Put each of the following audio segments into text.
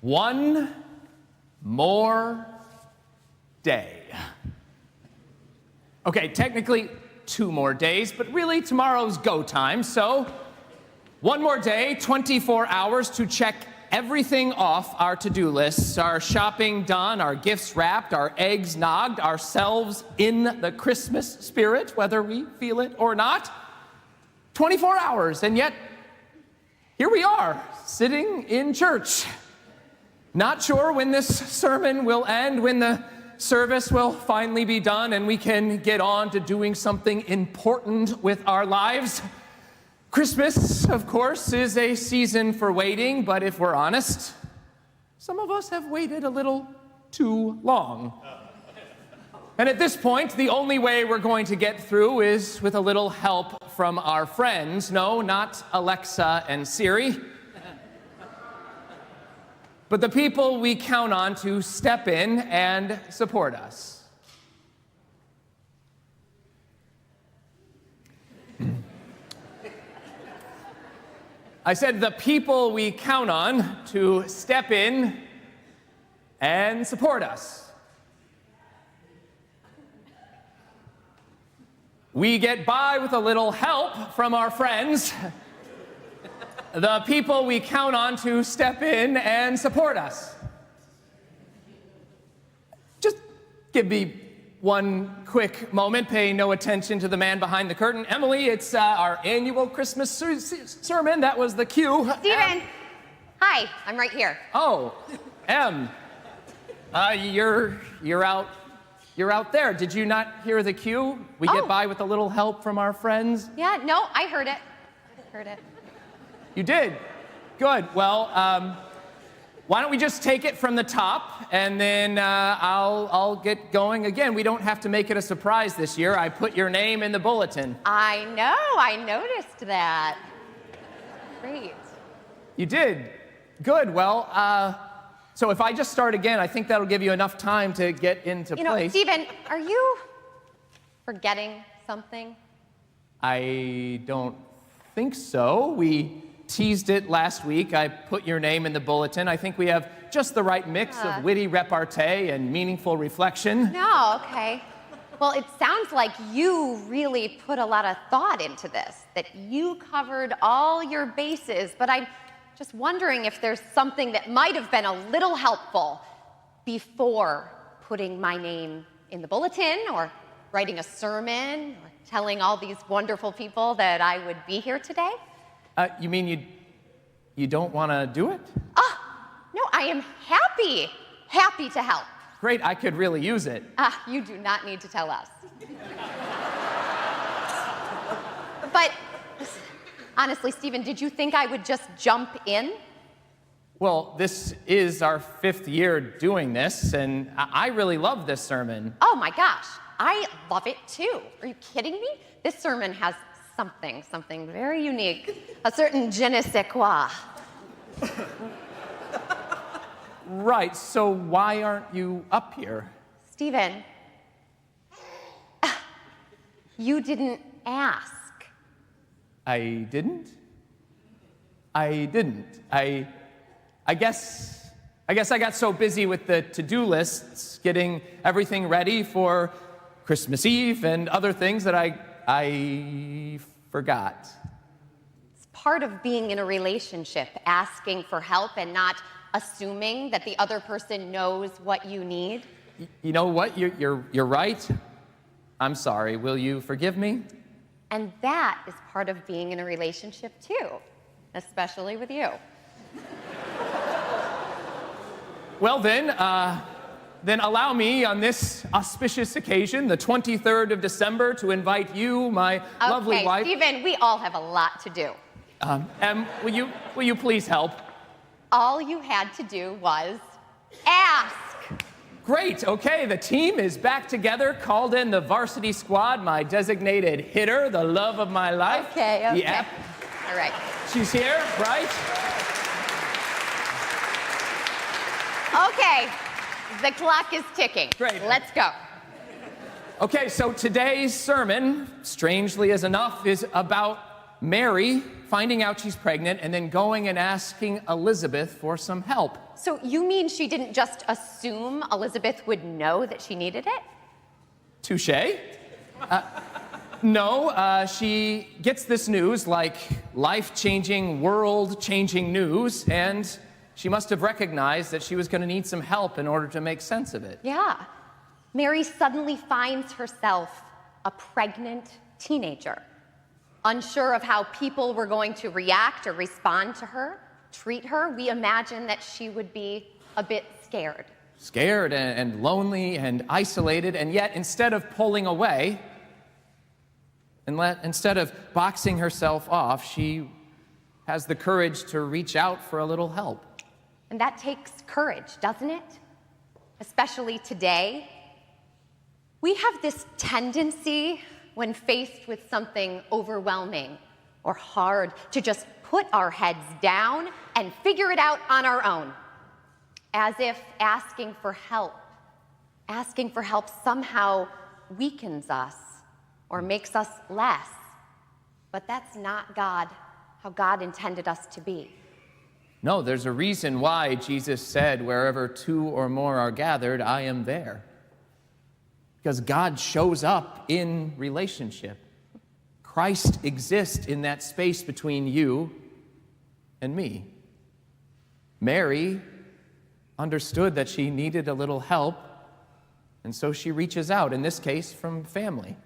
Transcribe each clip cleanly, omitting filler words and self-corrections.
One more day. Okay, technically 2 more days, but really tomorrow's go time, so one more day, 24 hours to check everything off our to-do lists, our shopping done, our gifts wrapped, our eggs nogged, ourselves in the Christmas spirit, whether we feel it or not. 24 hours, and yet here we are, sitting in church. Not sure when this sermon will end, when the service will finally be done and we can get on to doing something important with our lives. Christmas, of course, is a season for waiting, but if we're honest, some of us have waited a little too long. And at this point, the only way we're going to get through is with a little help from our friends. No, not Alexa and Siri, but the people we count on to step in and support us. I said the people we count on to step in and support us. We get by with a little help from our friends. The people we count on to step in and support us. Just give me one quick moment. Pay no attention to the man behind the curtain. Emily, it's our annual Christmas sermon. That was the cue. Steven! Hi, I'm right here. Oh, Em. You're out there. Did you not hear the cue? We get by with a little help from our friends. Yeah, no, I heard it. You did? Good. Well, why don't we just take it from the top, and then I'll get going again. We don't have to make it a surprise this year. I put your name in the bulletin. I know, I noticed that. Great. You did? Good. Well, so if I just start again, I think that'll give you enough time to get into place. You know, Steven, are you forgetting something? I don't think so. We teased it last week. I put your name in the bulletin. I think we have just the right mix of witty repartee and meaningful reflection. No, okay. Well, it sounds like you really put a lot of thought into this, that you covered all your bases, but I'm just wondering if there's something that might have been a little helpful before putting my name in the bulletin or writing a sermon or telling all these wonderful people that I would be here today. You mean you don't want to do it? No, I am happy to help. Great, I could really use it. You do not need to tell us. But honestly, Steven, did you think I would just jump in? Well, this is our 5th year doing this, and I really love this sermon. Oh my gosh, I love it too. Are you kidding me? This sermon has something very unique, a certain je ne sais quoi. Right, so why aren't you up here? Steven, you didn't ask. I didn't? I guess I got so busy with the to-do lists, getting everything ready for Christmas Eve and other things that I forgot. It's part of being in a relationship, asking for help and not assuming that the other person knows what you need. You know what? You're right. I'm sorry. Will you forgive me? And that is part of being in a relationship too, especially with you. Well then allow me on this auspicious occasion, the 23rd of December, to invite you, my lovely wife. Okay, Steven, we all have a lot to do. Em, will you please help? All you had to do was ask. Great, okay, the team is back together, called in the varsity squad, my designated hitter, the love of my life. Okay. Yep. All right. She's here, right? Okay, the clock is ticking. Great. Let's go. Okay, so today's sermon, strangely as enough, is about Mary finding out she's pregnant, and then going and asking Elizabeth for some help. So you mean she didn't just assume Elizabeth would know that she needed it? Touché. No, she gets this news like life-changing, world-changing news, and she must have recognized that she was going to need some help in order to make sense of it. Yeah. Mary suddenly finds herself a pregnant teenager, unsure of how people were going to react or respond to her, treat her. We imagine that she would be a bit scared. Scared and lonely and isolated, and yet instead of pulling away, instead of boxing herself off, she has the courage to reach out for a little help. And that takes courage, doesn't it? Especially today. We have this tendency, when faced with something overwhelming or hard, to just put our heads down and figure it out on our own, as if asking for help somehow weakens us or makes us less. But that's not how God intended us to be. No, there's a reason why Jesus said, wherever two or more are gathered, I am there. Because God shows up in relationship. Christ exists in that space between you and me. Mary understood that she needed a little help, and so she reaches out, in this case, from family.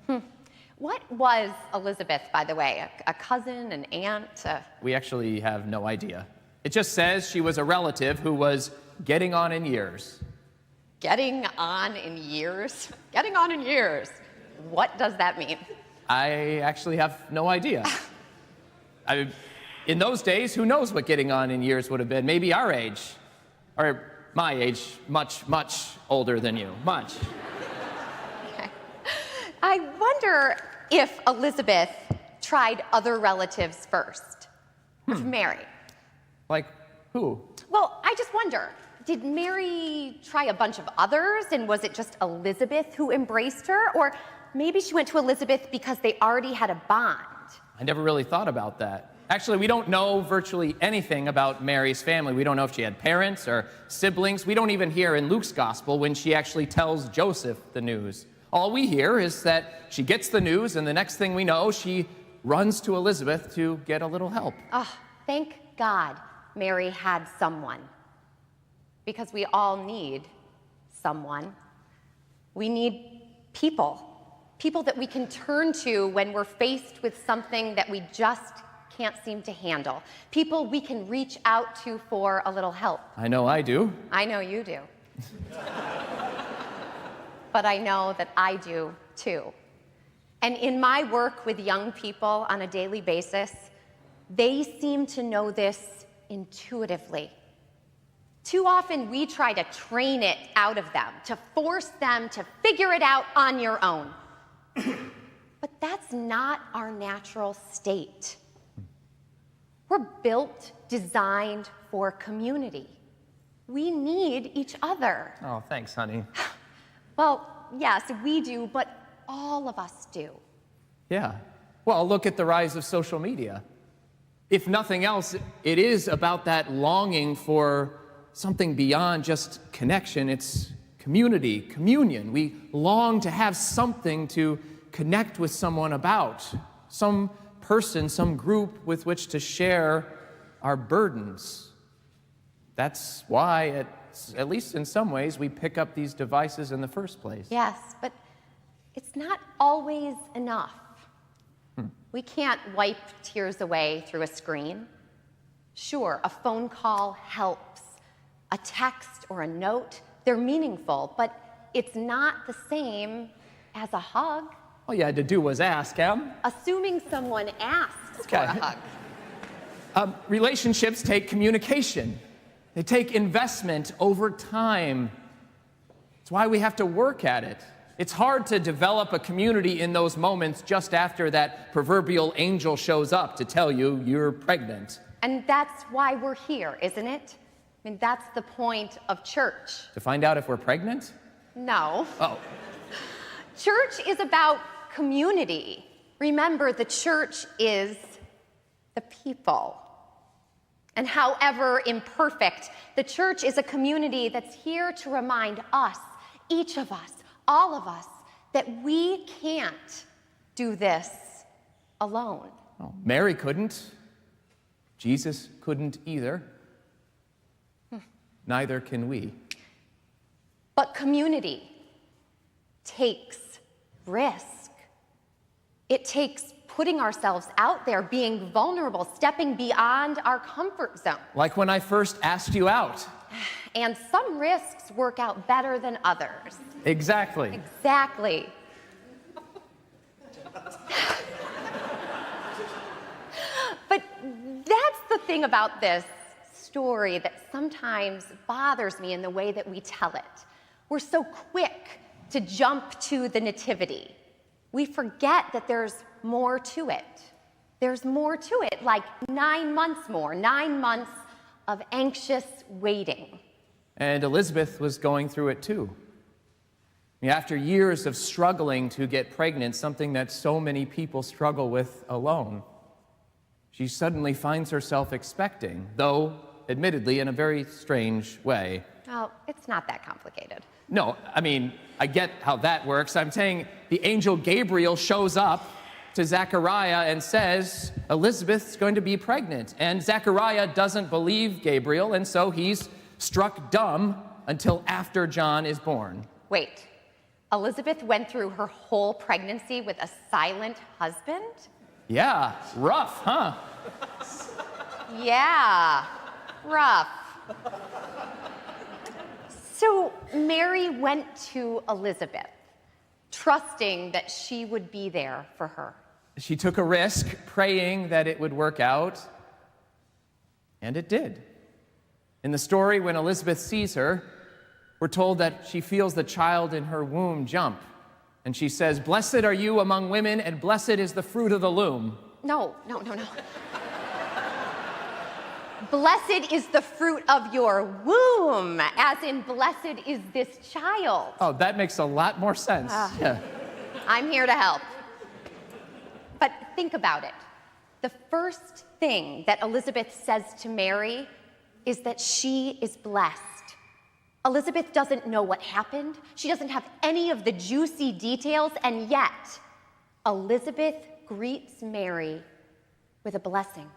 What was Elizabeth, by the way? A cousin, an aunt? We actually have no idea. It just says she was a relative who was getting on in years. Getting on in years? Getting on in years. What does that mean? I actually have no idea. In those days, who knows what getting on in years would have been? Maybe our age, or my age, much, much older than you, much. Okay. I wonder if Elizabeth tried other relatives first of Mary. Like who? Well, I just wonder, did Mary try a bunch of others, and was it just Elizabeth who embraced her? Or maybe she went to Elizabeth because they already had a bond. I never really thought about that. Actually, we don't know virtually anything about Mary's family. We don't know if she had parents or siblings. We don't even hear in Luke's gospel when she actually tells Joseph the news. All we hear is that she gets the news, and the next thing we know, she runs to Elizabeth to get a little help. Oh, thank God Mary had someone. Because we all need someone. We need people that we can turn to when we're faced with something that we just can't seem to handle. People we can reach out to for a little help. I know I do. I know you do. But I know that I do too. And in my work with young people on a daily basis, they seem to know this intuitively. Too often we try to train it out of them, to force them to figure it out on your own. But that's not our natural state. We're built, designed for community. We need each other. Oh, thanks, honey. Well, yes, we do, but all of us do. Yeah. Well, look at the rise of social media. If nothing else, it is about that longing for something beyond just connection. It's community, communion. We long to have something to connect with someone about, some person, some group with which to share our burdens. That's why, at least in some ways, we pick up these devices in the first place. Yes, but it's not always enough. We can't wipe tears away through a screen. Sure, a phone call helps. A text or a note, they're meaningful, but it's not the same as a hug. All you had to do was ask, Em. Assuming someone asks for a hug. Relationships take communication. They take investment over time. It's why we have to work at it. It's hard to develop a community in those moments just after that proverbial angel shows up to tell you you're pregnant. And that's why we're here, isn't it? I mean, that's the point of church. To find out if we're pregnant? No. Oh. Church is about community. Remember, the church is the people. And however imperfect, the church is a community that's here to remind us, each of us, all of us, that we can't do this alone. Well, Mary couldn't. Jesus couldn't either. Neither can we. But community takes risk. It takes putting ourselves out there, being vulnerable, stepping beyond our comfort zone. Like when I first asked you out. And some risks work out better than others. Exactly. Exactly. But that's the thing about this story that sometimes bothers me in the way that we tell it. We're so quick to jump to the nativity. We forget that there's more to it. There's more to it, like 9 months more, 9 months of anxious waiting. And Elizabeth was going through it too. After years of struggling to get pregnant, something that so many people struggle with alone, she suddenly finds herself expecting, though admittedly in a very strange way. Oh, it's not that complicated. No, I mean, I get how that works. I'm saying the angel Gabriel shows up to Zechariah and says, Elizabeth's going to be pregnant. And Zechariah doesn't believe Gabriel, and so he's struck dumb until after John is born. Wait, Elizabeth went through her whole pregnancy with a silent husband? Yeah, rough, huh? Yeah, rough. So Mary went to Elizabeth, trusting that she would be there for her. She took a risk, praying that it would work out, and it did. In the story, when Elizabeth sees her, we're told that she feels the child in her womb jump, and she says, "Blessed are you among women, and blessed is the fruit of the loom." No. Blessed is the fruit of your womb, as in blessed is this child. Oh, that makes a lot more sense. Yeah. I'm here to help. But think about it. The first thing that Elizabeth says to Mary is that she is blessed. Elizabeth doesn't know what happened. She doesn't have any of the juicy details, and yet Elizabeth greets Mary with a blessing.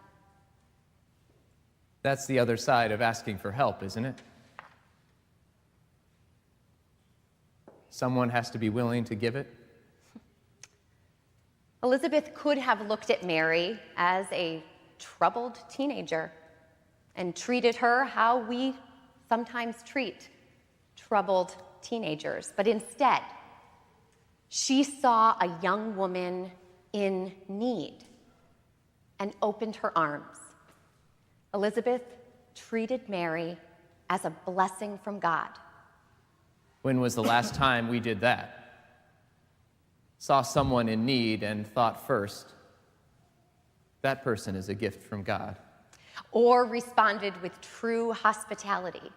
That's the other side of asking for help, isn't it? Someone has to be willing to give it. Elizabeth could have looked at Mary as a troubled teenager and treated her how we sometimes treat troubled teenagers. But instead, she saw a young woman in need and opened her arms. Elizabeth treated Mary as a blessing from God. When was the last time we did that? Saw someone in need and thought first, that person is a gift from God. Or responded with true hospitality.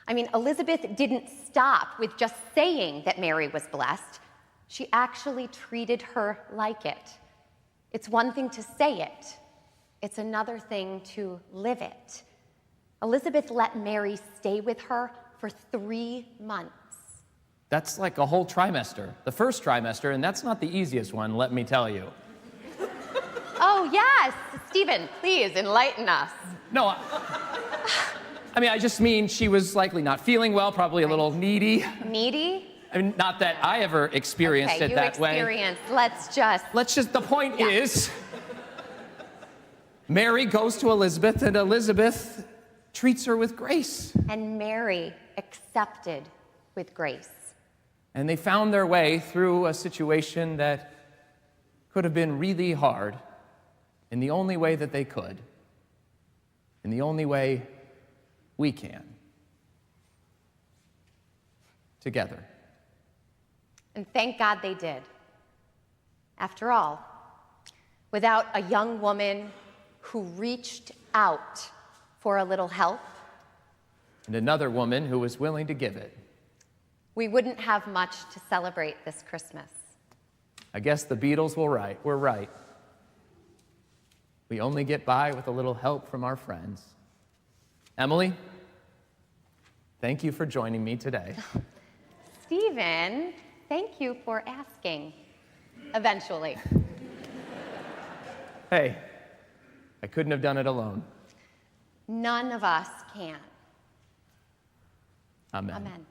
I mean, Elizabeth didn't stop with just saying that Mary was blessed. She actually treated her like it. It's one thing to say it. It's another thing to live it. Elizabeth let Mary stay with her for 3 months. That's like a whole trimester, the first trimester, and that's not the easiest one, let me tell you. Oh, yes. Stephen, please enlighten us. No, I mean, I just mean she was likely not feeling well, probably a little needy. Needy? I mean, not that I ever experienced it that way. The point is, Mary goes to Elizabeth, and Elizabeth treats her with grace. And Mary accepted with grace. And they found their way through a situation that could have been really hard in the only way that they could, in the only way we can, together. And thank God they did. After all, without a young woman who reached out for a little help, and another woman who was willing to give it, we wouldn't have much to celebrate this Christmas. I guess the Beatles were right. We only get by with a little help from our friends. Emily, thank you for joining me today. Stephen, thank you for asking. Eventually. Hey, I couldn't have done it alone. None of us can. Amen. Amen.